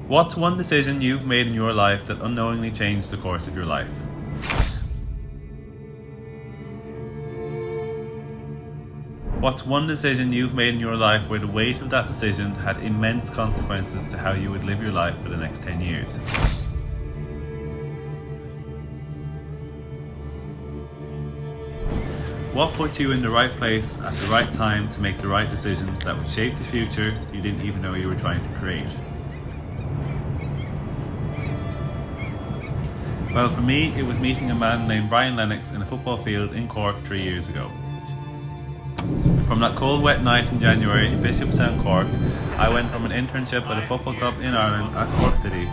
What's one decision you've made in your life that unknowingly changed the course of your life? What's one decision you've made in your life where the weight of that decision had immense consequences to how you would live your life for the next 10 years? What put you in the right place at the right time to make the right decisions that would shape the future you didn't even know you were trying to create? Well, for me, it was meeting a man named Brian Lennox in a football field in Cork 3 years ago. From that cold, wet night in January in Bishopstown, Cork, I went from an internship at a football club in Ireland at Cork City,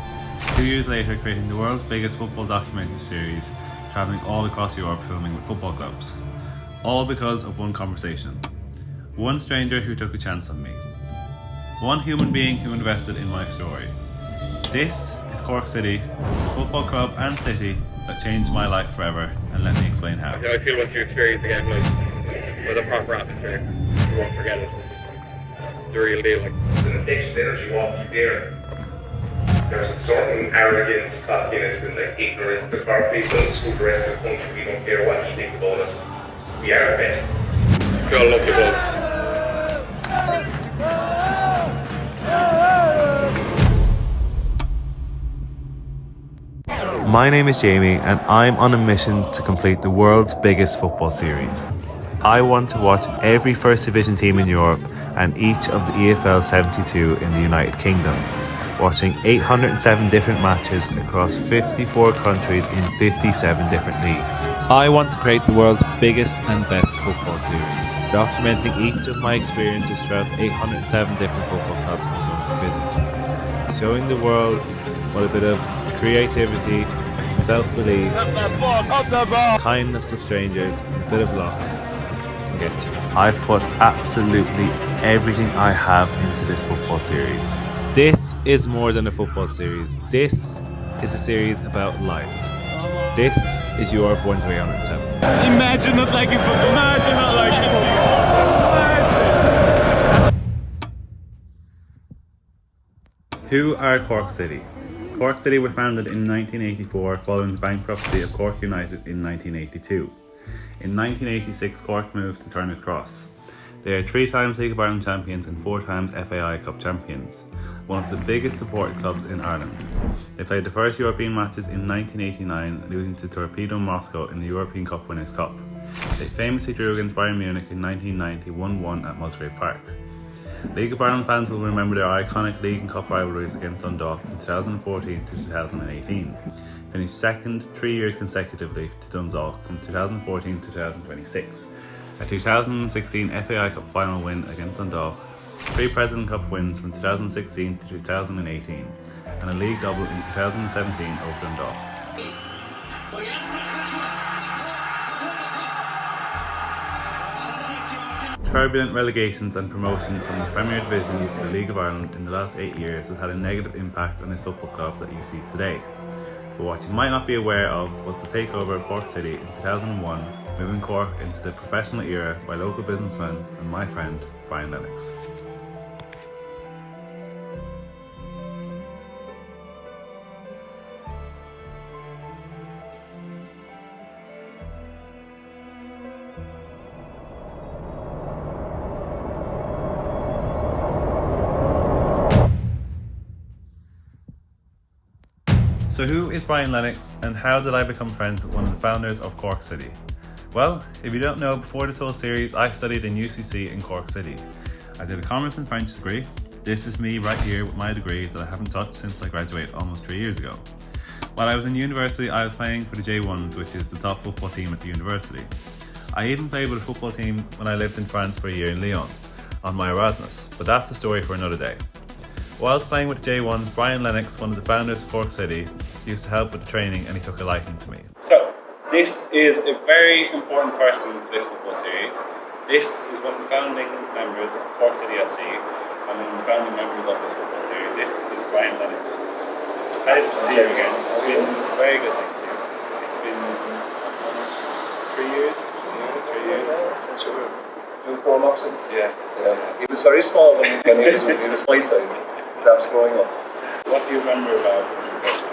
2 years later creating the world's biggest football documentary series, travelling all across Europe filming with football clubs. All because of one conversation. One stranger who took a chance on me. One human being who invested in my story. This is Cork City, the football club and city that changed my life forever, and let me explain how. I feel once you experience again, with a proper atmosphere, you won't forget it. It's the real deal. There's an infectious energy walking there. There's a certain arrogance, cockiness, and ignorance. The Cork people who the rest of the country, we don't care what you think about us. We are the best. We all love you both. My name is Jamie, and I'm on a mission to complete the world's biggest football series. I want to watch every First Division team in Europe and each of the EFL 72 in the United Kingdom, watching 807 different matches across 54 countries in 57 different leagues. I want to create the world's biggest and best football series, documenting each of my experiences throughout the 807 different football clubs I'm going to visit, showing the world what a bit of creativity, self-belief, kindness of strangers, and a bit of luck can get you. I've put absolutely everything I have into this football series. This is more than a football series. This is a series about life. This is Europe 1307. Imagine not liking football. Imagine not liking football. Who are Cork City? Cork City were founded in 1984 following the bankruptcy of Cork United in 1982. In 1986, Cork moved to Turner's Cross. They are 3 times League of Ireland champions and 4 times FAI Cup champions, one of the biggest supported clubs in Ireland. They played the first European matches in 1989, losing to Torpedo Moscow in the European Cup Winners' Cup. They famously drew against Bayern Munich in 1990 1-1 at Musgrave Park. League of Ireland fans will remember their iconic League and Cup rivalries against Dundalk from 2014 to 2018. Finished second 3 years consecutively to Dundalk from 2014 to 2026. A 2016 FAI Cup final win against Dundalk, 3 President Cup wins from 2016 to 2018, and a league double in 2017 over Dundalk. Turbulent relegations and promotions from the Premier Division to the League of Ireland in the last 8 years has had a negative impact on this football club that you see today. But what you might not be aware of was the takeover of Cork City in 2001, moving Cork into the professional era by local businessman and my friend Brian Lennox. So who is Brian Lennox, and how did I become friends with one of the founders of Cork City? Well, if you don't know, before this whole series I studied in UCC in Cork City. I did a Commerce and French degree. This is me right here with my degree that I haven't touched since I graduated almost 3 years ago. While I was in university, I was playing for the J1s, which is the top football team at the university. I even played with a football team when I lived in France for a year in Lyon, on my Erasmus, but that's a story for another day. Whilst playing with the J1s, Brian Lennox, one of the founders of Cork City, used to help with the training and he took a liking to me. So, this is a very important person to this football series. This is one of the founding members of Cork City FC and one of the founding members of this football series. This is Brian Lennox. It's a pleasure to see you again. It's been very good, thank you. It's been almost 3 years? 3 years. Since you've grown up since? Yeah. He was very small when he was my size. He was growing up. What do you remember about the first one?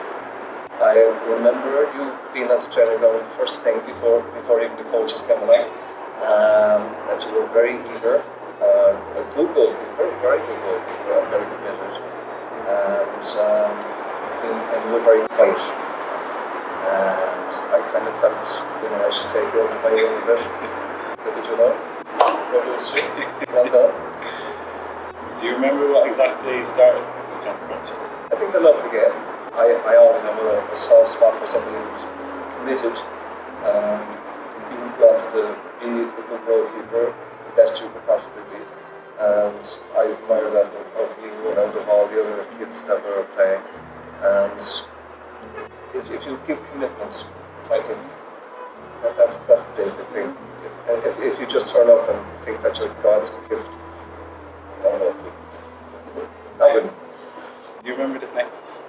I remember you being at the training ground first thing before even the coaches came along, that you were very eager, a good goalkeeper, very good goalkeeper, and very committed, and you were very quiet. And I kind of felt, I should take you under my wing a bit. Did you know? Well done. Do you remember what exactly started this kind of friendship? I think the love of the game. I always have a soft spot for somebody who's committed, who wanted to be a good goalkeeper, the best you could possibly be. And I admire that of you and out of all the other kids that were playing. And if you give commitment, I think that's the basic thing. And if you just turn up and think that you're God's gift, I don't know. I wouldn't. Do you remember this necklace?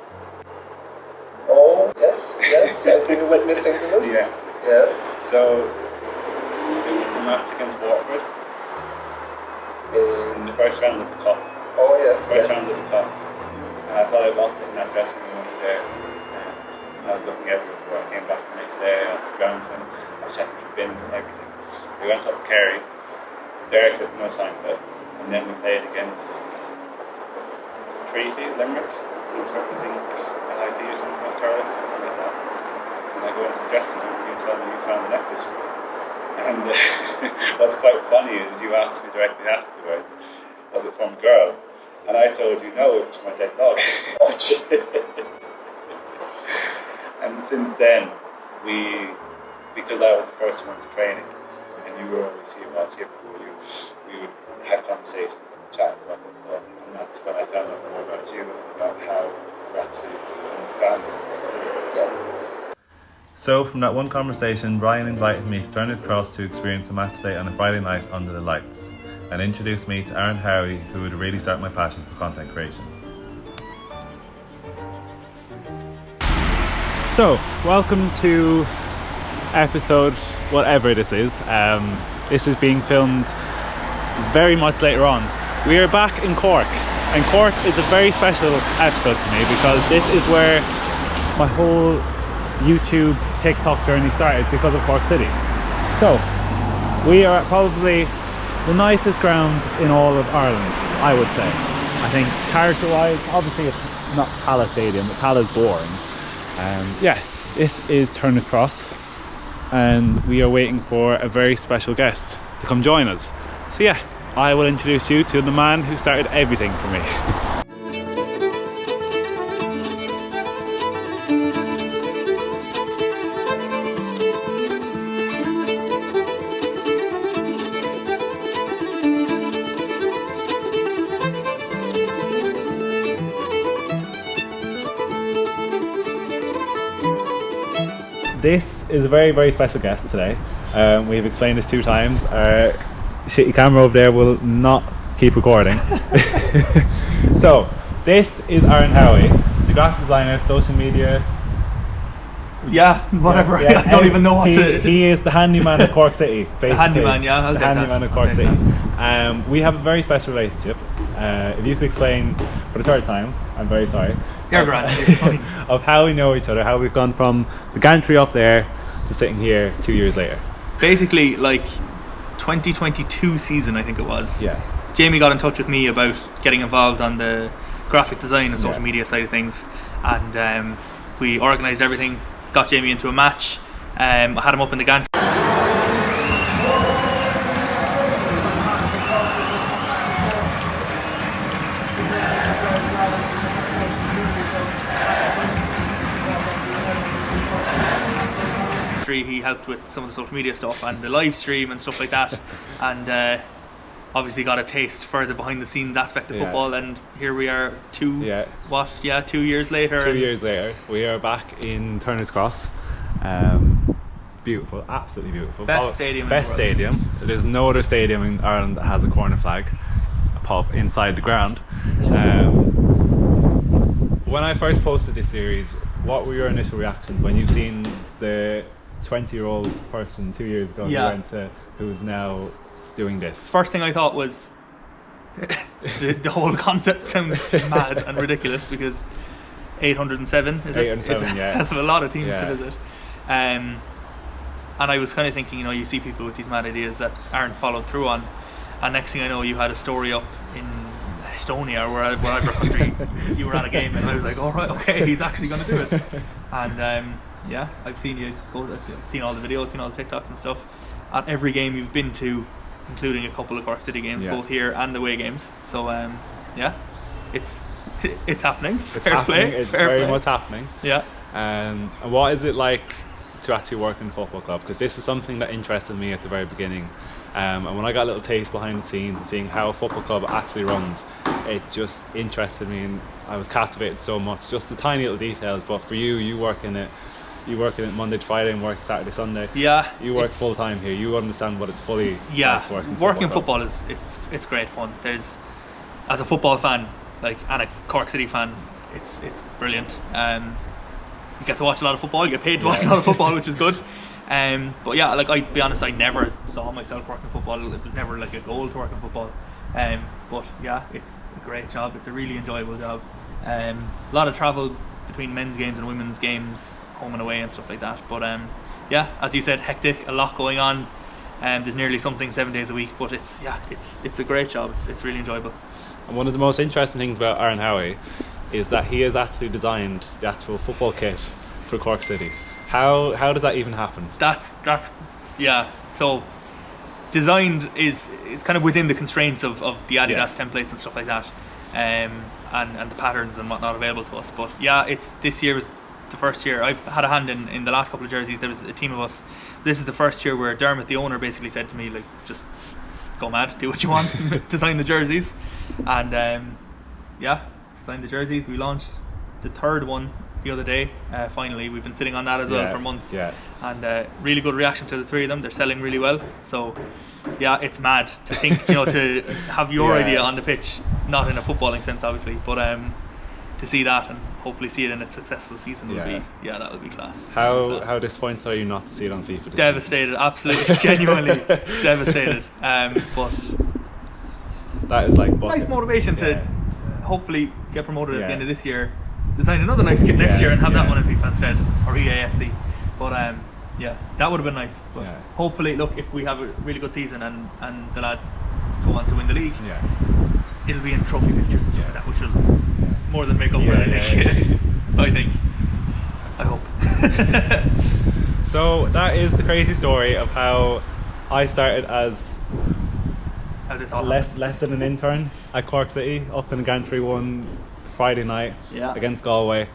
Oh, yes. I think it went missing, didn't it? Yeah. Yes. So, it was a match against Waterford in the first round of the Cup. Oh, yes. First round of the Cup. And I thought I lost it in that dressing room over there. I was looking everywhere before I came back the next day. I was groundsman. I was checking for bins and everything. We went up to Kerry. Derek had no sign of it. And then we played against Treaty, Limerick. I think LIP or something like Turles, something like that. And I go into the dressing room and you tell me you found the necklace for me. And what's quite funny is you asked me directly afterwards, was it from a girl? And I told you no, it was from my dead dog. And since then, because I was the first one to training, and you were always here, before you, we would have conversations and chat about football. And that's when I found out more about you and about how you're actually one of the founders of Cork City. Yeah. So from that one conversation, Brian invited me to Turner's Cross to experience a match day on a Friday night under the lights, and introduced me to Howey, who would really start my passion for content creation. So, welcome to episode whatever this is. This is being filmed very much later on. We are back in Cork, and Cork is a very special episode for me because this is where my whole YouTube, TikTok journey started because of Cork City. So, we are at probably the nicest ground in all of Ireland, I would say. I think character-wise, obviously it's not Tallaght Stadium, but Tallagh's boring. Yeah, this is Turner's Cross, and we are waiting for a very special guest to come join us. So yeah, I will introduce you to the man who started everything for me. This is a very, very special guest today. We've explained this 2 times. Our shitty camera over there will not keep recording. So, this is Howey, the graphic designer, social media. Yeah, whatever. I don't even know what to. He is the handyman of Cork City, basically. The handyman, yeah. I'll the take handyman that. of Cork City. We have a very special relationship. If you could explain for the 3rd time, I'm very sorry. You're grand. Of how we know each other, how we've gone from the gantry up there to sitting here 2 years later. Basically, like 2022 season, I think it was. Yeah. Jamie got in touch with me about getting involved on the graphic design and social media side of things, and we organised everything. Got Jamie into a match. I had him up in the gantry. He helped with some of the social media stuff and the live stream and stuff like that, and obviously got a taste for the behind the scenes aspect of football, and here we are 2 years later. 2 years later, we are back in Turner's Cross. Beautiful, absolutely beautiful. Best stadium in the world. Stadium. There's no other stadium in Ireland that has a corner flag, a pub inside the ground. When I first posted this series, what were your initial reactions when you've seen the 20-year-old person 2 years ago who is now doing this? First thing I thought was the whole concept sounds mad and ridiculous, because 807, is it? 807, It's yeah. a hell of a lot of teams Yeah. to visit. And I was kind of thinking, you see people with these mad ideas that aren't followed through on, and next thing I know, you had a story up in Estonia or whatever country you were at a game, and I was like, all right, okay, he's actually going to do it. And yeah, I've seen you go. I've seen all the videos, seen all the TikToks and stuff at every game you've been to, including a couple of Cork City games, both here and away games. So yeah, it's happening. It's Fair happening. play. It's Fair very play. much happening. Yeah. And what is it like to actually work in a football club? Because this is something that interested me at the very beginning. And when I got a little taste behind the scenes and seeing how a football club actually runs, it just interested me, and I was captivated so much. Just the tiny little details. But for you, you work in it Monday to Friday and work Saturday, Sunday. Yeah. You work full time here. You understand what it's fully like to work in working football football is it's great fun. There's, as a football fan, and a Cork City fan, it's brilliant. You get to watch a lot of football. You get paid to watch a lot of football, which is good. But yeah, I'll be honest, I never saw myself working football. It was never like a goal to work in football. But yeah, it's a great job. It's a really enjoyable job. A lot of travel between men's games and women's games, home and away and stuff like that. But yeah, as you said, hectic, a lot going on. There's nearly something 7 days a week, but it's a great job. It's really enjoyable. And one of the most interesting things about Aaron Howey is that he has actually designed the actual football kit for Cork City. How does that even happen? That's yeah. So designed is kind of within the constraints of the Adidas templates and stuff like that, and the patterns and whatnot available to us. But yeah, this year was the first year I've had a hand in the last couple of jerseys. There was a team of us. This is the first year where Dermot, the owner, basically said to me, like, just go mad, do what you want, design the jerseys. And yeah, designed the jerseys. We launched the third one the other day. Finally, we've been sitting on that as well for months. Yeah. And really good reaction to the three of them. They're selling really well. So yeah, it's mad to think, to have your idea on the pitch, not in a footballing sense, obviously, but to see that and hopefully see it in a successful season will be that would be class. How disappointed are you not to see it on FIFA this Devastated, absolutely, genuinely devastated. But that is like nice motivation to hopefully get promoted at the end of this year, design another nice kit next year and have that one in FIFA instead, or EAFC. But yeah, that would have been nice. But hopefully, look, if we have a really good season and the lads go on to win the league, it'll be in trophy pictures and stuff like that, which will more than make up for it, I think. I hope. So that is the crazy story of how I started as less than an intern at Cork City, up in the gantry one Friday night against Galway.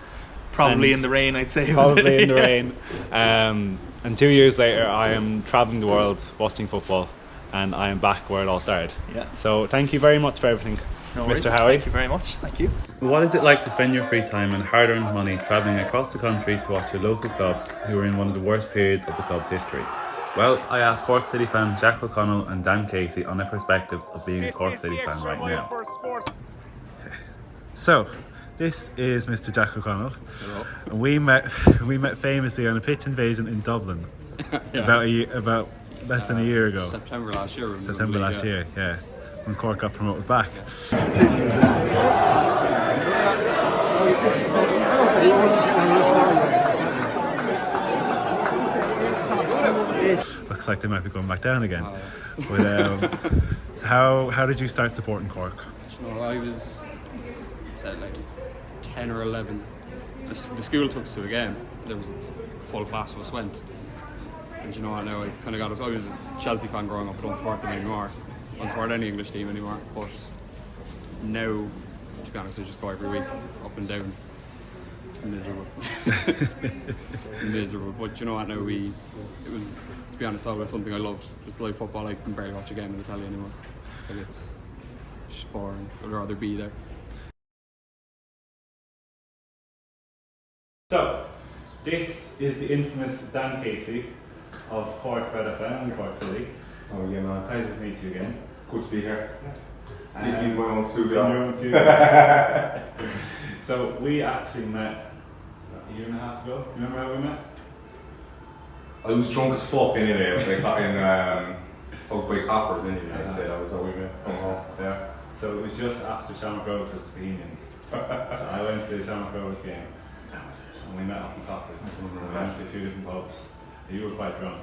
Probably in the rain, I'd say. Probably in the rain. And 2 years later, I am travelling the world watching football, and I am back where it all started. Yeah. So thank you very much for everything, Mr. Howey. Thank you very much. Thank you. What is it like to spend your free time and hard-earned money travelling across the country to watch your local club who are in one of the worst periods of the club's history? Well, I asked Cork City fan Jack O'Connell and Dan Casey on their perspectives of being a Cork City fan right now. So, this is Mr. Jack O'Connell. Hello. And we met famously on a pitch invasion in Dublin about less than a year ago. September last year. Yeah. When Cork got promoted back. Looks like they might be going back down again. But, so how did you start supporting Cork? I was like 10 or 11. The school took us to a game. There was a full class of us went. And I know I kind of got it. I was a Chelsea fan growing up, but don't support them anymore. I don't support any English team anymore. But now, to be honest, I just go every week, up and down. It's miserable. It's miserable. But now it was, to be honest, always something I loved. Just live football. I can barely watch a game on the telly anymore. Like, it's just boring. I'd rather be there. So, this is the infamous Dan Casey of Cork Red FM and Cork City. Oh yeah, man. Pleasure to meet you again. Good to be here. In my own studio. In your own studio. So we actually met a year and a half ago. Do you remember how we met? I was drunk as fuck anyway. I was like out by Coppers anyway. I'd say that was how we met somehow. Yeah. So it was just after Shamrock Rovers versus Bohemians. So I went to Shamrock Rovers game, and we met up in Cotters. We went to a few different pubs. You were quite drunk.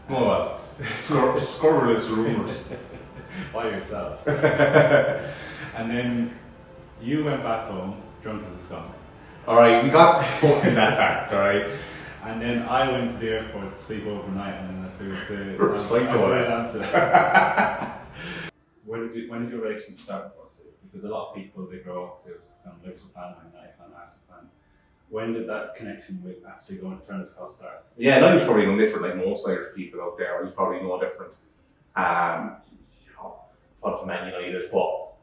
Well, scurrilous rumours. By yourself. And then you went back home, drunk as a skunk. Alright, we got fucking that fact, alright? And then I went to the airport to sleep overnight, and then I flew to. You're a psycho, When did your relationship start with Cork City? Because a lot of people, they grow up with Liverpool fan, Man United fan, Arsenal fan. When did that connection with actually going to Turner's Cross start? Yeah, I was probably no different like most Irish people out there. I was probably no different. Followed Man United, but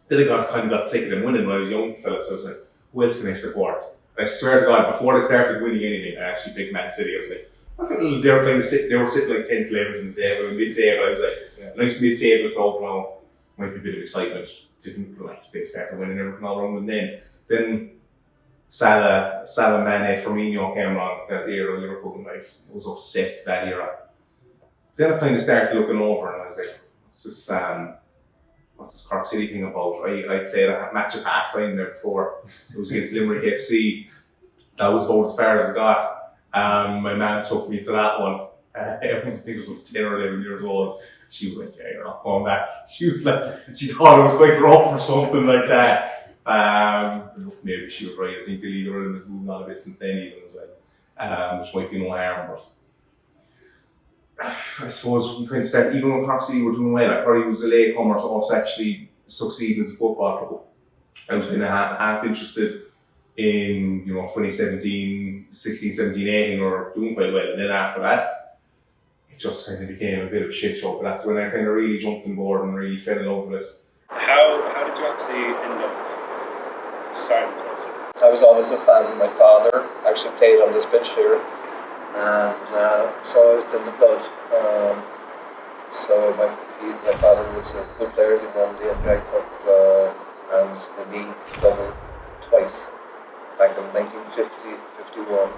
then I kind of got sick of them winning when I was young fella, so I was like, who else can I support? And I swear to God, before they started winning anything, I actually picked Man City. I was like, they were kind of they were sitting like 10th levels in the table, mid-table. I was like, nice mid-table club now, might be a bit of excitement. Didn't like they started winning everything all around, and then Salah, Mane, Firmino came along that era of Liverpool, and I was obsessed with that era. Then I kind of started looking over, and I was like, what's this Cork City thing about? I played a match at half time there before. It was against Limerick FC. That was about as far as I got. My mum took me to that one. I think it was like 10 or 11 years old. She was like, yeah, you're not going back. She was like, she thought it was quite rough or something like that. Maybe she was right. I think the league around has moved on a bit since then even as well. Which might be no harm, but I suppose we kind of started, even when Cork City were doing well, I probably was a late comer to us actually succeeding as a football club. I was kind of half interested in, 2017, 16, 17, 18, or doing quite well, and then after that, it just kind of became a bit of a shit show. But that's when I kind of really jumped on board and really fell in love with it. How did you actually end up starting Cork City? I was always a fan. My father actually played on this pitch here. And so it's in the blood. So my father was a good player. He won the FA Cup and the league double twice back in 1950-51.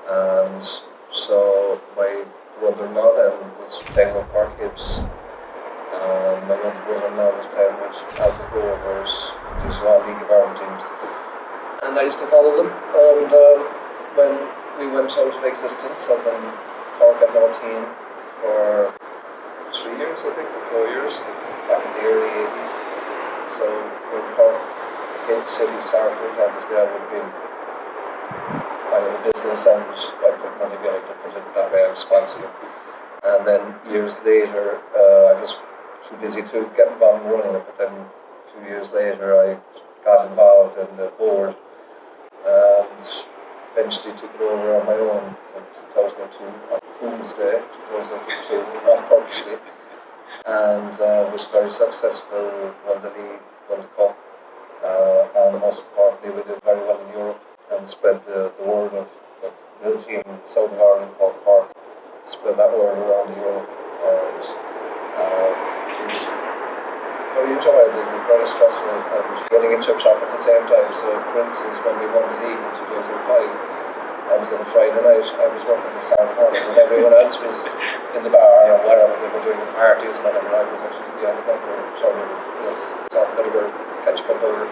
And so my brother-in-law then was playing with Cork Hibs. My other brother-in-law was playing with Alba Rovers. These were all League of Ireland teams. And I used to follow them. And when we went out of existence as in Cork had no team for 3 years, I think, or 4 years, back in the early 80s. So when Cork City started, obviously I would have been out of the business and I couldn't really be able to put it that way, I was sponsoring. And then years later, I was too busy to get involved in running it, but then a few years later I got involved in the board and eventually took it over on my own in 2002, on Fool's Day, 2002, on Cork City, and was very successful, won the league, won the cup, and most importantly we did very well in Europe and spread the word of the little team in the south of Ireland called Cork, spread that word around Europe, and it was very enjoyable, it was very stressful. I was running a chip shop at the same time, so for instance when we won the league in 2005, I was on a Friday night, I was working for Saturday morning when everyone else was in the bar or whatever, they were doing parties and whatever. I was actually behind the counter, serving salt vinegar, ketchup and burger.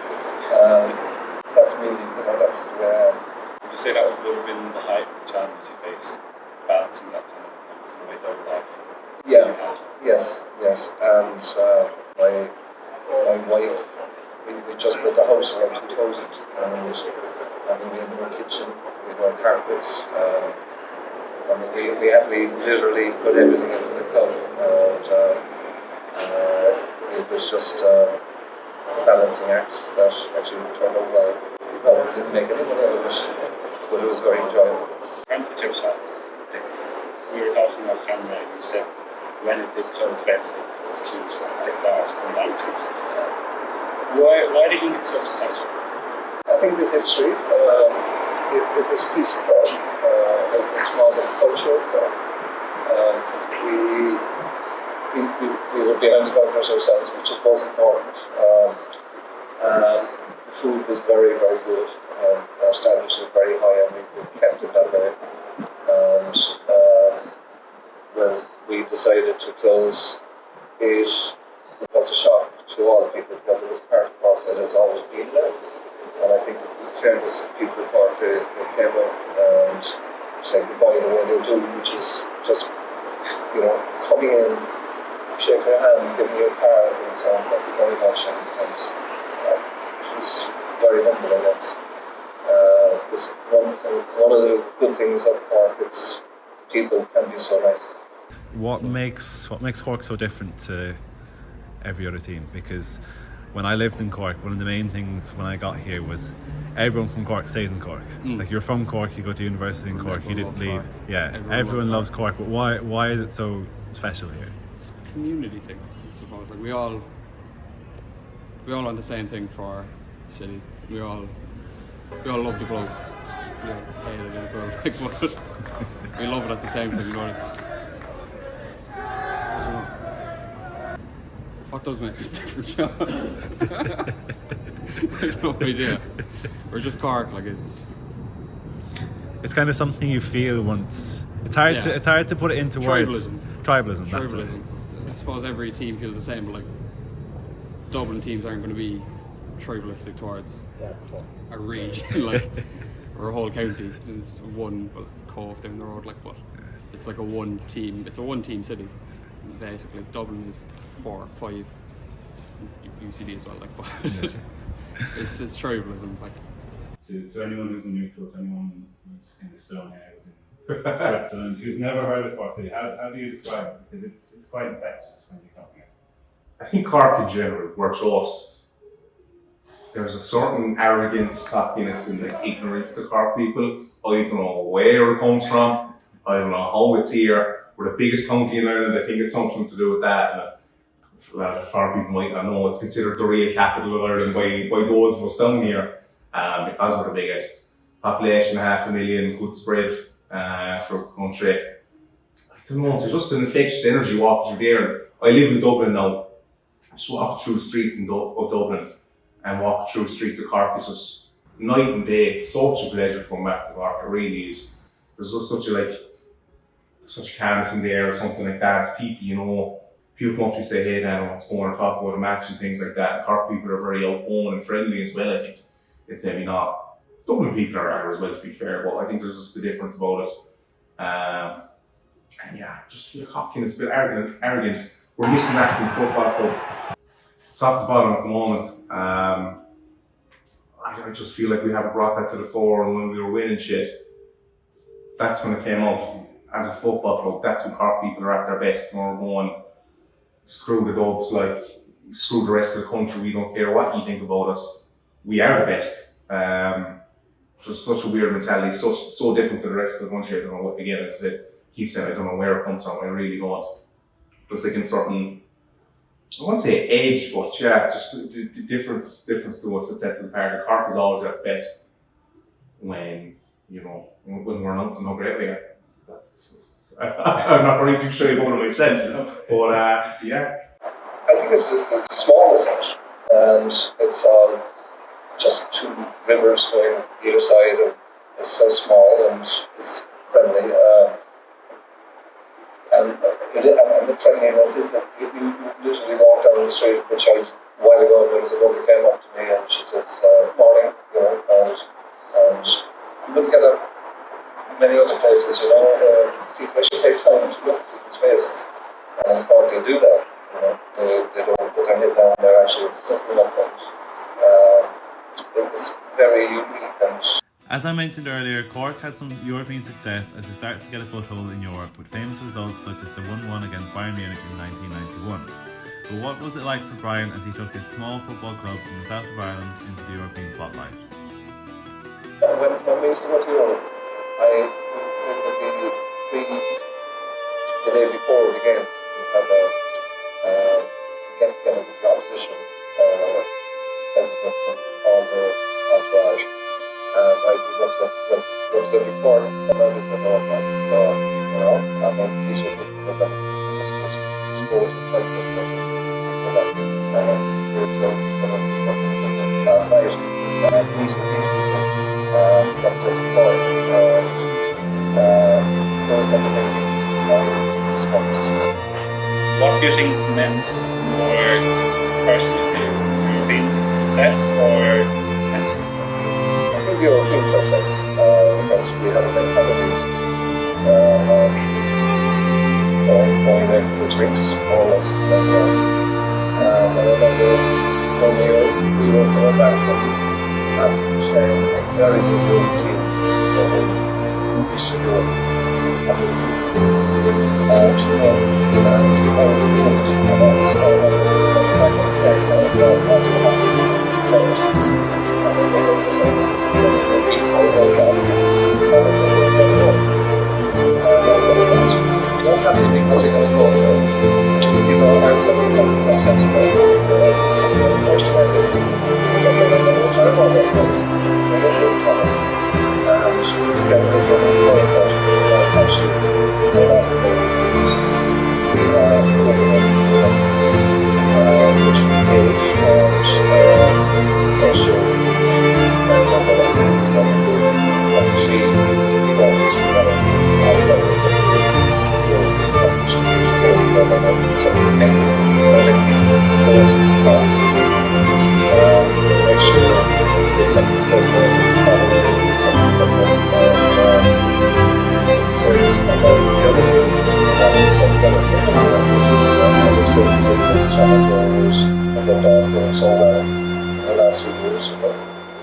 That's me, that's the way I am. Would you say that would have been the height of the challenges you faced, balancing that kind of in a way double life? Yeah, yes, and my wife, we just built a house around 2000, and we had no kitchen, we had no carpets. We literally put everything into the club, and it was just a balancing act that actually turned out well. No, we didn't make anything out of it, but it was very enjoyable. In terms of the chip shop, we were talking off camera and you said when it did close eventually, it was closed for 6 hours from 9 chips. Why did you get so successful? I think the history, it was a piece of Cork, a small bit of culture. We were behind the counters ourselves, which is most important. The food was very, very good. Our standards were very high, and we kept it that way. And when we decided to close, it was a shock to all people because it was part of Cork that has always been there. people thought they came up and said goodbye the way they do, which is just, coming in, shaking your hand, giving you a card and saying thank you very much, and it was very humbling. It's one of the good things of Cork, it's people can be so nice. What makes Cork so different to every other team? Because when I lived in Cork, one of the main things when I got here was everyone from Cork stays in Cork. Like, you're from Cork, you go to university in Cork, you didn't leave. Yeah, everyone loves Cork, but why is it so special here? It's a community thing, I suppose. Like, we all want the same thing for our city. We all love the club. We all hate it as well. Like, but we love it at the same time. What does make us different? I have no idea. We're just Cork. Like, it's kind of something you feel once. It's hard to put it into words. Tribalism. That's it. I suppose every team feels the same, but like Dublin teams aren't going to be tribalistic towards a region, like, or a whole county. It's one cove down the road, like, but it's like a one team. It's a one-team city, basically. Dublin is 4 or 5, UCD as well, like, but it's tribalism, like. To anyone who's a neutral, to anyone who's in the stone areas in Switzerland, who's never heard of Cork City, how do you describe it? Because it's quite infectious when you come here. I think Cork in general, there's a certain arrogance, cockiness, and like ignorance to Cork people. I don't know where it comes from. I don't know how it's here. We're the biggest county in Ireland. I think it's something to do with that. And far people might not know, it's considered the real capital of Ireland by those of us down here, because we're the biggest. Population, 500,000, good spread throughout the country. I don't know, there's just an infectious energy walking through there. I live in Dublin now. Just walking through the streets of Dublin and walking through the streets of Cork is just night and day. It's such a pleasure to come back to Cork, it really is. There's just such calmness in the air or something like that. People come up to you and say, hey Dan, what's going on, talk about a match and things like that. And Cork people are very outgoing and friendly as well, I think. It's maybe not. Dublin people are as well, to be fair, but I think there's just a difference about it. And yeah, just a bit of cockiness, a bit of arrogance. We're missing that from the football club. Top to bottom at the moment. I just feel like we haven't brought that to the fore, and when we were winning shit, that's when it came out. As a football club, that's when Cork people are at their best, when we're going, screw the Dubs, like, screw the rest of the country, we don't care what you think about us. We are the best. Just such a weird mentality, so different to the rest of the country. I don't know, again, as I said, keep saying, I don't know where it comes from, I really don't. Just like in certain, I won't say age, but yeah, just the difference to us that sets us apart. Cork is always at its best when we're announcing how great we are. I'm not really too sure about it myself, but yeah. I think it's the smallest of it, and it's all just 2 rivers going either side, and it's so small and it's friendly. And the friendliness is that you literally walk down the street with a child. A while ago, there was a woman who came up to me and she says, morning, and you look at many other places, people should take time to look at people's faces, and Cork they do that. They don't put their head down, they're actually looking up, and it's very unique. And as I mentioned earlier, Cork had some European success as they started to get a foothold in Europe with famous results such as the 1-1 against Bayern Munich in 1991. But what was it like for Brian as he took his small football club from the south of Ireland into the European spotlight? When we used to go to Europe, it would be the day before the game, we'd have a get-together with the opposition president and all the entourage. I'd be representing Cork, and I was in North and then these would be presented to sport and cycling and that. We were last night, these people representing Cork, and those type of things I respond to. What do you think meant more personally for you? European success or domestic success? I think European success because we have a mentality going away from the drinks, more or less, like that. I remember ONeill, we were coming back from after sharing a very good Europe team in Eastern Europe. Don't have to because you're going to go there. You know, and somebody's not successful. First time, as I said, I'm going to turn on that place. I'm going to do it. And you get rid of the points out of the country. Which we paid, and first year, and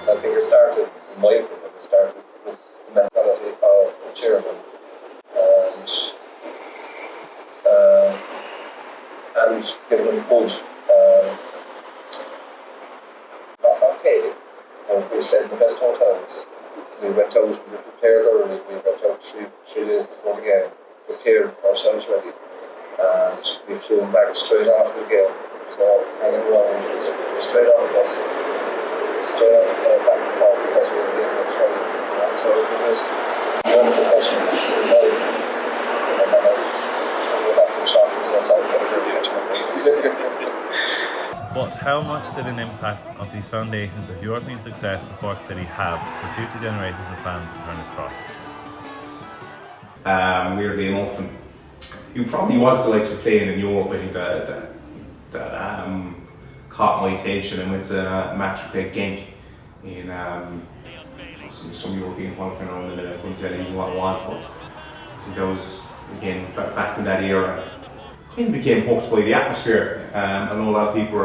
I think it started, in my opinion, it started with the mentality of the chairman and giving them good okay. We stayed in the best hotels. We went out, we were prepared early, we went out three days before the game, prepared ourselves ready, and we flew back straight after the game. There's no hanging around, it was straight on the bus, straight on back to Cork because we were in the game next Friday. So it was one professional, But how much did an impact of these foundations of European success for Cork City have for future generations of fans of Turner's Cross? Weirdly enough, and it probably was the likes of playing in Europe. I think that caught my attention. I went to a match with Genk in some European qualifying round, and I couldn't tell you what it was, but I think that was again back in that era. Kind of became hooked by the atmosphere. I know a lot of people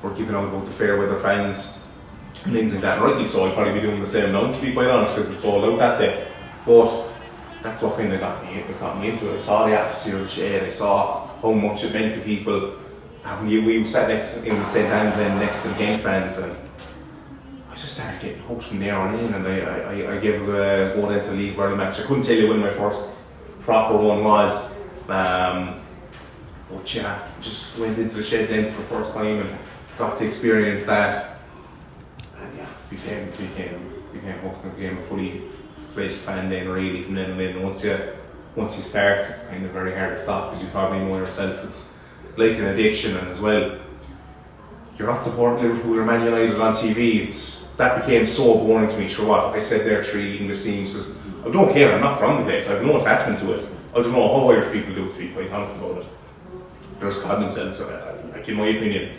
were giving out about the fair weather fans and things like that, and rightly so. I'd probably be doing the same now, to be quite honest, because it's all out that day. But that's what kind of got me into it. I saw the atmosphere, the shade, I saw how much it meant to people. We sat in the St. Anne's end next to the Genk fans, and I just started getting hooked from there on in, and I gave it a go into the league very match. I couldn't tell you when my first proper one was. But yeah, just went into the shed then for the first time and got to experience that, and yeah, became hooked and became a fully fledged fan then really from then on in. Once you start, it's kind of very hard to stop, because you probably know yourself, it's like an addiction. And as well, you're not supporting Liverpool or Man United on TV. That became so boring to me. Sure, what I said there, 3 English teams, because I don't care, I'm not from the place, I have no attachment to it. I don't know how Irish people do, to be quite honest about it. They're just caught themselves, like in my opinion,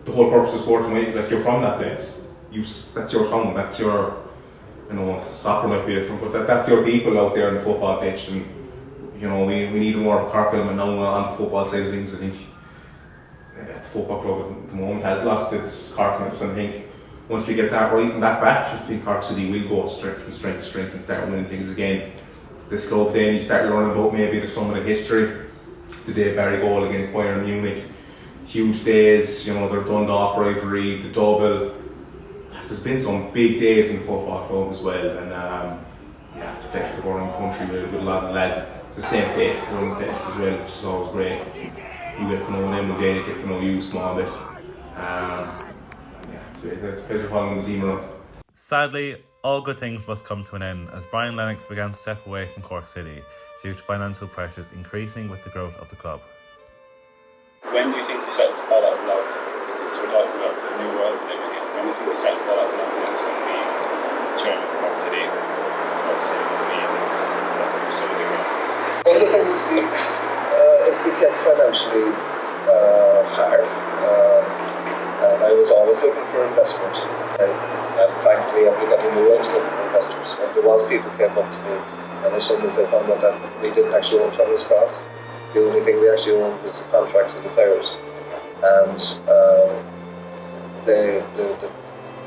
the whole purpose of sport, like you're from that place. That's your town, that's your, I know soccer might be different, but that's your people out there on the football pitch. And you know, we need more of a Cork element now on the football side of things. I think the football club at the moment has lost its Corkness, and I think once we get that right and that back, I think Cork City will go from strength to strength and start winning things again. This club, then you start learning about maybe some of the history. The day Barry goal against Bayern Munich, huge days, you know, their Dundalk rivalry, the double. There's been some big days in the football club as well, and yeah, it's a pleasure to go around the country with a lot of lads. It's the same faces on the place as well, which is always great. You get to know them, they get to know you a small bit. Yeah, it's a pleasure following the team around. Sadly, all good things must come to an end as Brian Lennox began to step away from Cork City due to financial pressures increasing with the growth of the club. When do you think you started to fall out of love? Because we're talking about the new world living in. When do you think you started to fall out of love with being chairman of Cork City, Cork City, and some of the growth? One of the things, it became financially hard, and I I was always looking for investment. And thankfully, every got in the way, I was looking for investors. And there was people came up to me, and as soon as they found out that we didn't actually own Thomas Cross, the only thing we actually owned was the contracts of the players. And there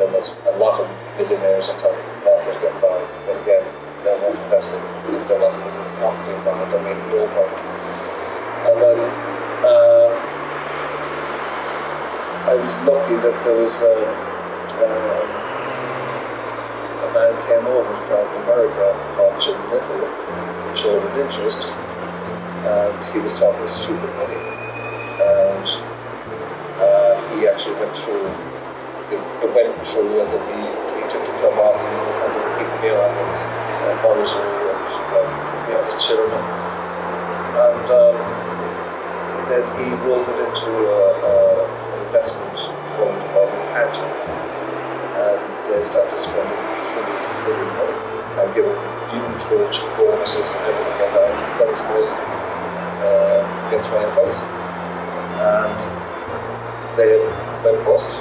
was a lot of millionaires and top offers get involved, but again, they weren't invested. If there wasn't property involved, they made no profit. And then I was lucky that there was a man came over from America called Jim Little, who showed an interest, and he was talking stupid money. And he actually went through as if he took the club off and kept me on his advisory and his children. And then he rolled it into an investment fund called the Gantry, and they started spending silly money and giving huge wage bonuses and everything like that against my advice. And they went bust.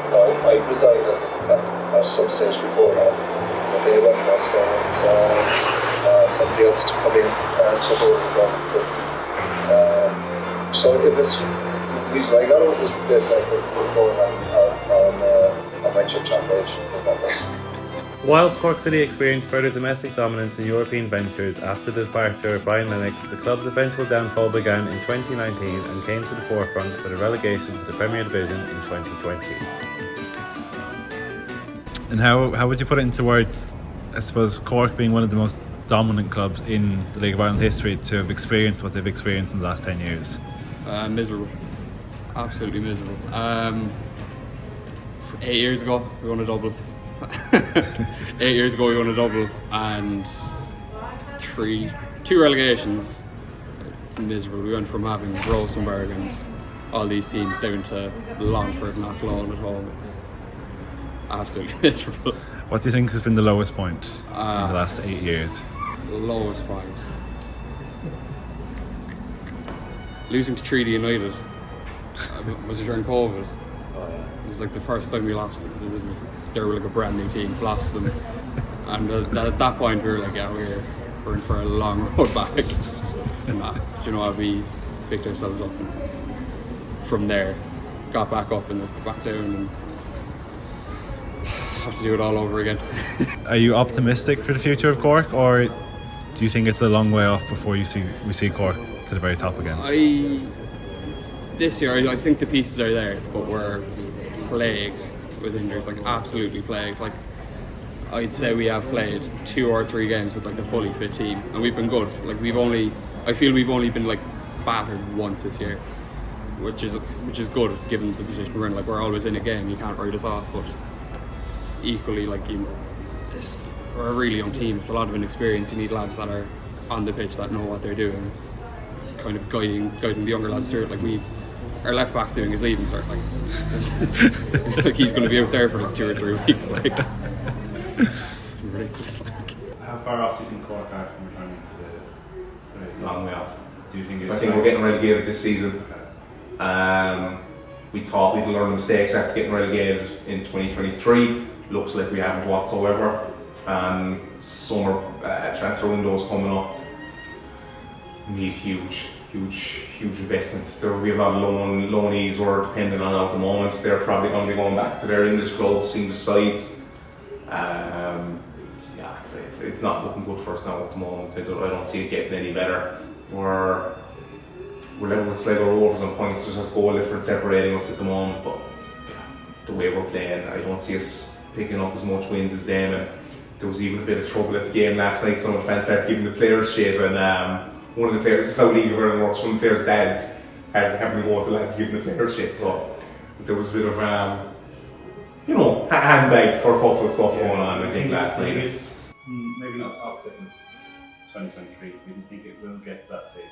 I resigned at some stage before that, but they went bust, and somebody else to come in and took over the club. So it was the reason I got it was based on going on my church operation. Whilst Cork City experienced further domestic dominance in European ventures after the departure of Brian Lennox, the club's eventual downfall began in 2019 and came to the forefront with a relegation to the Premier Division in 2020. And how would you put it into words, I suppose, Cork being one of the most dominant clubs in the League of Ireland history to have experienced what they've experienced in the last 10 years? Miserable. Absolutely miserable. 8 years ago, we won a double. 8 years ago, we won a double, and two relegations. Miserable. We went from having Rosenborg and all these teams down to Longford and Athlone at home. It's absolutely miserable. What do you think has been the lowest point in the last 8 years? The lowest point. Losing to Treaty United. Was it during COVID? It was like the first time we lost. They were like a brand new team, lost them, and at that point we were like, yeah, we're in for a long road back. And you know, we picked ourselves up, and from there got back up and back down, and have to do it all over again. Are you optimistic for the future of Cork, or do you think it's a long way off before we see Cork to the very top again? This year, I think the pieces are there, but we're plagued with injuries, like absolutely plagued. Like, I'd say we have played 2 or 3 games with like a fully fit team, and we've been good. Like, I feel we've only been like battered once this year, which is good given the position we're in. Like, we're always in a game, you can't write us off, but equally, like, we're a really young team. It's a lot of inexperience. You need lads that are on the pitch that know what they're doing, kind of guiding the younger lads through it. Like, our left back's doing his leaving cert. Like, like he's going to be out there for like 2 or 3 weeks. Like, it's ridiculous. Like, How far off do you think Cork are from returning to the Long way off. Do you think I think we're getting relegated this season. We thought we'd learn mistakes after getting relegated in 2023. Looks like we haven't whatsoever. Summer transfer windows coming up. Need huge investments. We have a lot of loanees we're dependent on at the moment. They're probably going to be going back to their English clubs, English sides. It's not looking good for us now at the moment. I don't see it getting any better. We're level with Sligo Rovers on points. There's just a goal difference separating us at the moment, but the way we're playing, I don't see us picking up as much wins as them. And there was even a bit of trouble at the game last night. Some of the fans started giving the players shit, and one of the players, this is how League of Ireland works, one of the players' dads had having to go with the lads giving the players shit. So there was a bit of handbag for football stuff going on, I think, last night. It's maybe not as toxic as 2023. Do you think it will get to that stage?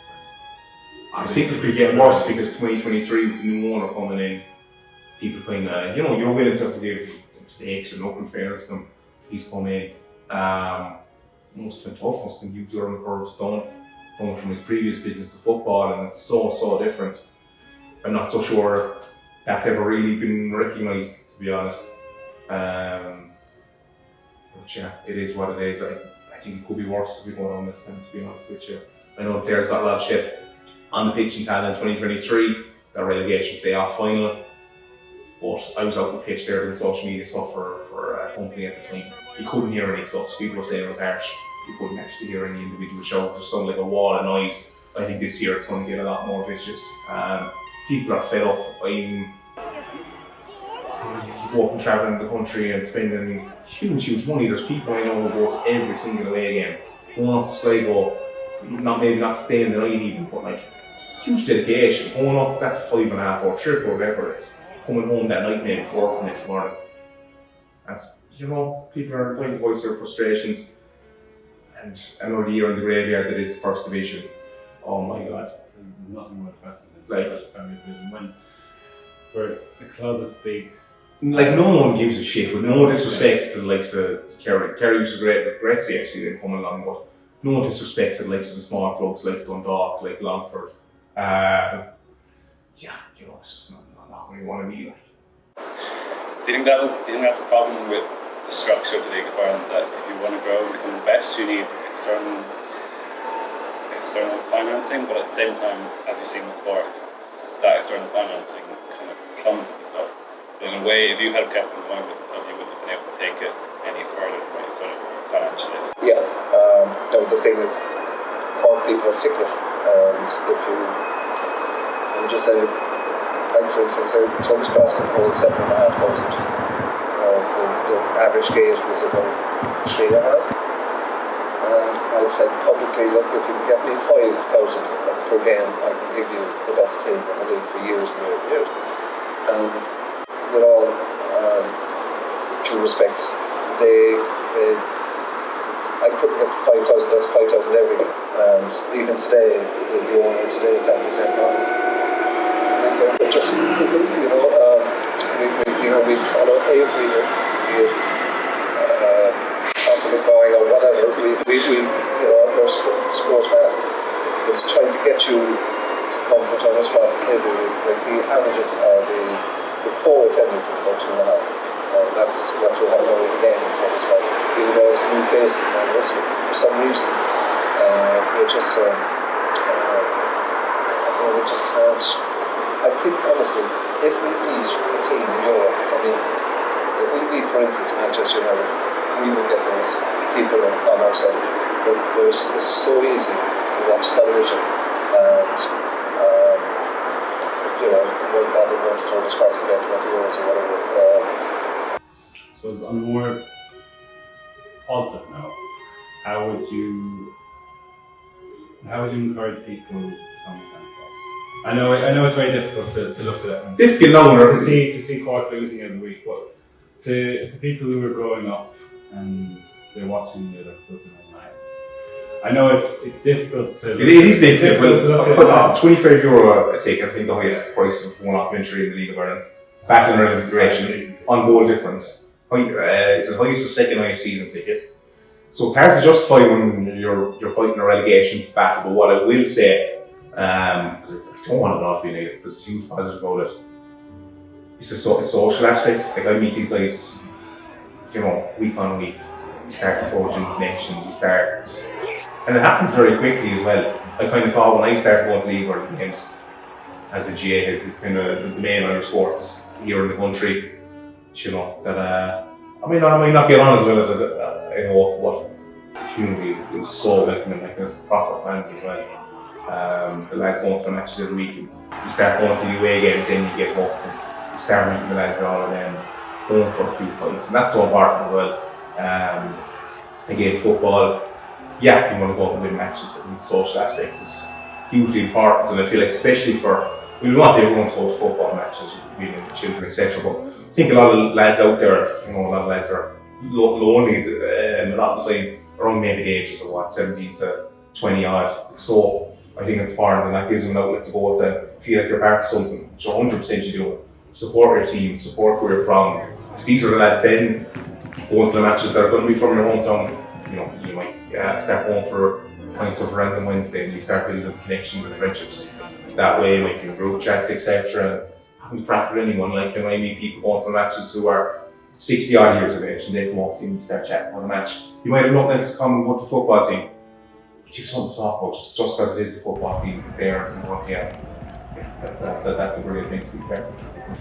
I think it could get worse because 2023 with the new owner coming in, people kind of, you're willing to forgive mistakes and open fairness to him. He's come in. Must have been tough, must have been huge learning curves done. Coming from his previous business to football, and it's so different. I'm not so sure that's ever really been recognised, to be honest. But yeah, it is what it is. I think it could be worse if we go on this time, to be honest with you. I know the players got a lot of shit on the pitch in Tallinn in 2023, the relegation playoff final. But I was out on the pitch there doing social media stuff for a company at the time. You couldn't hear any stuff, so people were saying it was harsh. You couldn't actually hear any individual shouts. It sounded like a wall of noise. I think this year it's going to get a lot more vicious. People are fed up. I'm walking, travelling the country and spending huge money. There's people I know who go to every single away game, going up to Sligo, maybe not staying the night even, but like huge dedication. Going up, that's a 5.5 hour trip or whatever it is. Coming home that night maybe 4 o'clock next morning. That's, you know, people are trying to voice their frustrations. And another year in the graveyard that is the first division. Oh my god. There's nothing more depressing like, than Premier Division when for a club as big. Like no one gives a shit, with no disrespect to the likes of Kerry. Kerry was great with Gretzky actually then coming along, but no disrespect to the likes of the small clubs like Dundalk, like Longford. Yeah, you know, it's just not where you want to be like. Do you think that's a problem with the structure of the League of Ireland, that if you want to grow and become the best, you need external financing, but at the same time, as you see in Cork, that external financing kind of plummeted the club. But in a way, if you had kept in mind with the club, you wouldn't have been able to take it any further than what you could have financially. Yeah, no, the thing is, Cork people are fickle, and if you, I'm just saying, like for instance, the Thomas basketball 7,500. The average gate was about 3.5. I said publicly, look, if you can get me 5,000 per game, I can give you the best team in the league for years and years and years. And with all due respect, I couldn't get 5,000, that's 5,000 every game. And even today, the owner today is at the same time. They're just, you know, we follow every year. Possibly going or whatever, we you know, we're sports fan. It's trying to get you to come to Thomas Class every week. Like the average the core attendance is about 2.5. That's what you have now in the game in Thomas Class. Even though it's new faces now, for some reason, we're just I don't know, we just can't. I think honestly, if we beat a team in Europe from England, if we beat, for instance, Manchester United, we will get those people on our side. But it's so easy to watch television and you know, you won't bother going to Thomas Cross and get 20 euros or whatever. So it's on a more positive note, how would you encourage people to come to Cross? I know it's very difficult to look at it. Difficult longer to see Cork losing every week, but to people who are growing up and they're watching the Liverpool night. I know it's difficult to. It is difficult to look at. €25 a ticket, I think the highest price of one entry in the League of Ireland. Battle relegation on goal difference. It's the highest or second highest season ticket. So it's hard to justify when you're fighting a relegation battle. But what I will say, because I don't want it all to be negative, because it's huge positive about it. It's a social aspect. Like I meet these guys, you know, week on week. You start forging connections. You start, and it happens very quickly as well. I kind of thought when I started going to League Ireland games as a GA, it's kind of the main Irish sports here in the country. You know that I mean, I might not get on as well as I hope, but the community is so welcoming. Like there's proper fans as well. The lads going to the matches every week. You start going to the away games, then you get hooked. You start meeting the lads and all of them, going for a few points, and that's so important as well. Again, football, yeah, you want to go and win matches, but the social aspect is hugely important, and I feel like especially we want everyone to go to football matches, really, children, etc. But I think a lot of lads out there, you know, a lot of lads are lonely, and a lot of the time around maybe the ages of 17 to 20 odd. So I think it's important, and that gives them an outlet to go to feel like you're part of something, which 100% you do. Support your team, support where you're from. Because these are the lads then going to the matches that are going to be from your hometown. You know, you might start going for pints of random Wednesday, and you start building connections and friendships. That way, you might be in group chats, etc. having to practice with anyone. Like, I meet people going to matches who are 60 odd years of age and they come up to you and start chatting on a match. You might have nothing else to come with the football team, but you've something to talk about just because it is the football team. It's there and something like that's a brilliant thing, to be fair.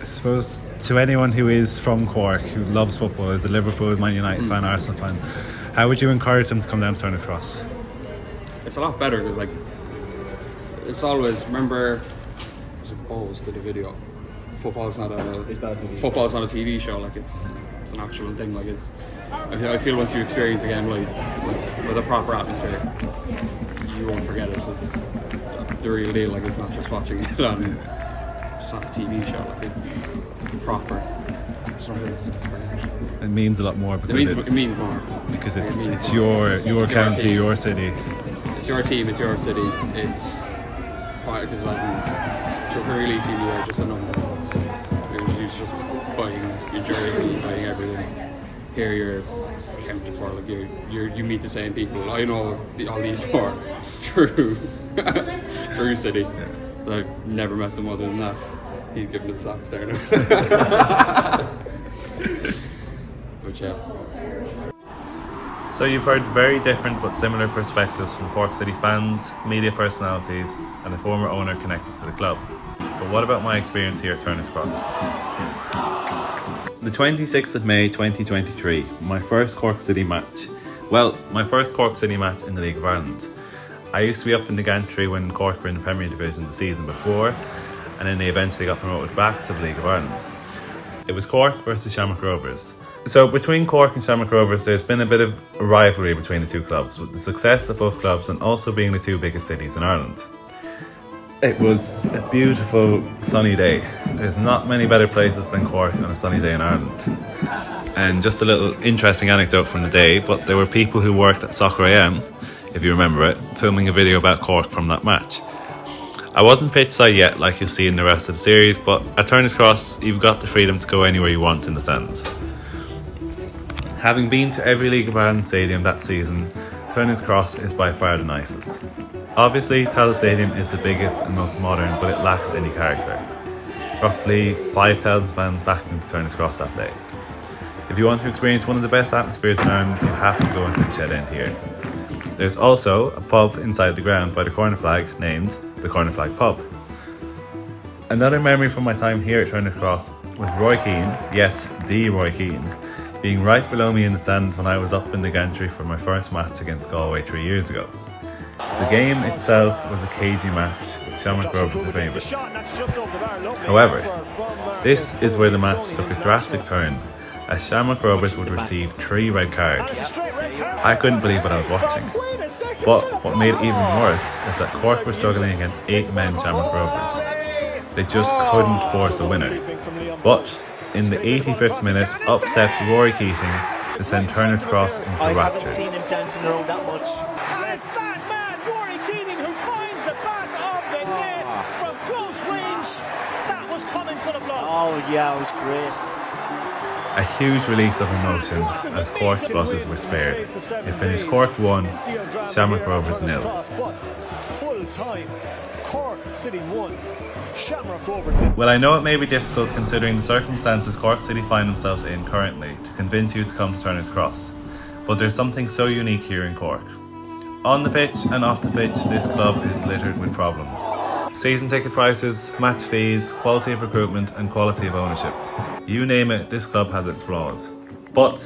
I suppose to anyone who is from Cork, who loves football, is a Liverpool, Man United fan, Arsenal fan, how would you encourage them to come down to Turner's Cross? It's a lot better because, like, it's always, remember, was it Bowles did a video? Football's not a TV show. Like, it's an actual thing. Like, I feel once you experience a game like with a proper atmosphere, you won't forget it. It's the real deal. Like, it's not just watching it on. It's not a TV show. Like, it's proper. It's great. It means a lot more because it means more because like, it's more. your county, your city. It's your team. It's your city. It's because to a Premier League team, you're just a number. You're just buying your jersey, buying everything. Here you're accounted for. Like you meet the same people. I know all these four through City. Yeah. I've never met them other than that. He's giving it socks there now. But yeah. So you've heard very different but similar perspectives from Cork City fans, media personalities and a former owner connected to the club. But what about my experience here at Turner's Cross? The 26th of May 2023, my first Cork City match. Well, my first Cork City match in the League of Ireland. I used to be up in the gantry when Cork were in the Premier Division the season before, and then they eventually got promoted back to the League of Ireland. It was Cork versus Shamrock Rovers. So between Cork and Shamrock Rovers, there's been a bit of a rivalry between the two clubs, with the success of both clubs and also being the two biggest cities in Ireland. It was a beautiful sunny day. There's not many better places than Cork on a sunny day in Ireland. And just a little interesting anecdote from the day, but there were people who worked at Soccer AM, if you remember it, filming a video about Cork from that match. I wasn't pitch side yet like you'll see in the rest of the series, but at Turner's Cross you've got the freedom to go anywhere you want in the stands. Having been to every League of Ireland stadium that season, Turner's Cross is by far the nicest. Obviously Tallaght Stadium is the biggest and most modern, but it lacks any character. Roughly 5,000 fans backed into Turner's Cross that day. If you want to experience one of the best atmospheres in Ireland, you have to go into the Shed End here. There's also a pub inside the ground by the corner flag named the Corner Flag Pub. Another memory from my time here at Turner's Cross was Roy Keane, yes, the Roy Keane, being right below me in the stands when I was up in the gantry for my first match against Galway 3 years ago. The game itself was a cagey match, with Shamrock Rovers the favourites. However, this is where the match took a drastic turn, as Shamrock Rovers would receive 3 red cards. I couldn't believe what I was watching. But what made it even worse is that Cork were struggling against 8 men Shamrock Rovers. They just couldn't force a winner. But in the 85th minute, up stepped Rory Keating to send Turner's Cross into raptures. Oh yeah, it was great. A huge release of emotion as Cork's buses were spared. It finished Cork 1, Shamrock Rovers 0. Full time, Cork City 1, Shamrock Rovers 0. Well, I know it may be difficult considering the circumstances Cork City find themselves in currently to convince you to come to Turner's Cross, but there's something so unique here in Cork. On the pitch and off the pitch, this club is littered with problems. Season ticket prices, match fees, quality of recruitment and quality of ownership. You name it, this club has its flaws. But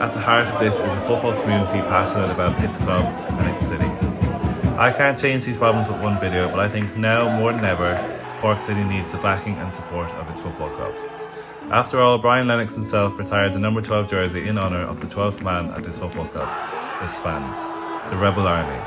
at the heart of this is a football community passionate about its club and its city. I can't change these problems with one video, but I think now more than ever, Cork City needs the backing and support of its football club. After all, Brian Lennox himself retired the number 12 jersey in honour of the 12th man at this football club, its fans, the Rebel Army.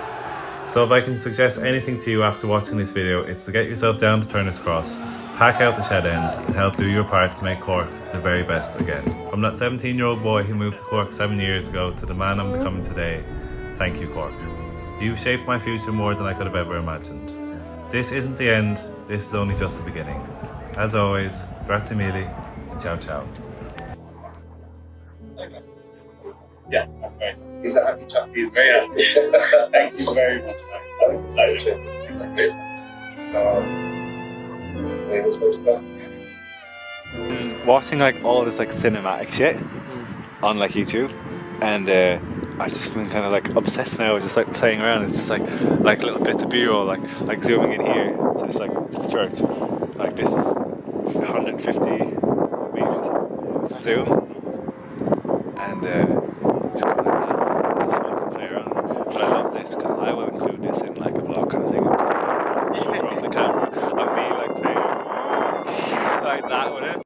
So if I can suggest anything to you after watching this video, it's to get yourself down to Turner's Cross, pack out the Shed End and help do your part to make Cork the very best again. From that 17-year-old boy who moved to Cork 7 years ago to the man I'm becoming today, thank you Cork. You've shaped my future more than I could have ever imagined. This isn't the end, this is only just the beginning. As always, grazie mille and ciao ciao. Yeah, okay. He's a happy chap. He's very happy. Thank you very much, man. That was a pleasure. Where was supposed to go? watching like all this like cinematic shit on like YouTube, and I've just been kind of like obsessed now with just like playing around. It's just like little bits of B-roll, like zooming in here to this like to the church. Like this is 150 meters zoom, and